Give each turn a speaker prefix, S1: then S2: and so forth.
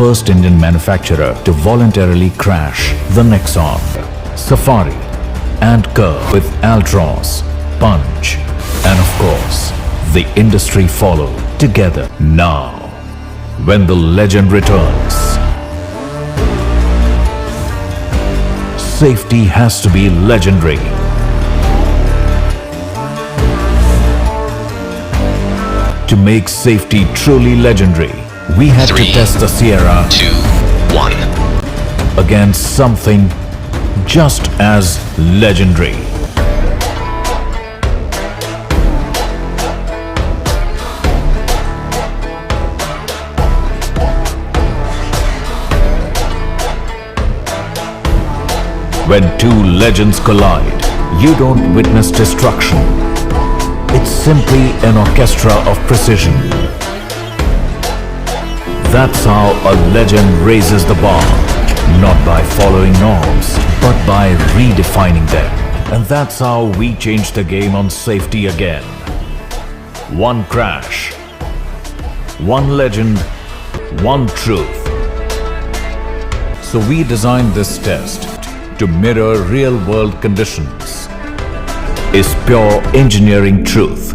S1: first Indian manufacturer to voluntarily crash the Nexon, Safari and Curve with Altroz, Punch, and of course, the industry followed together. Now, when the legend returns, safety has to be legendary. To make safety truly legendary, we had to test the Sierra
S2: 2, 1.
S1: against something just as legendary. When two legends collide, you don't witness destruction. It's simply an orchestra of precision. That's how a legend raises the bar, not by following norms, but by redefining them. And that's how we change the game on safety again. One crash, one legend, one truth. So we designed this test to mirror real-world conditions. Is pure engineering truth.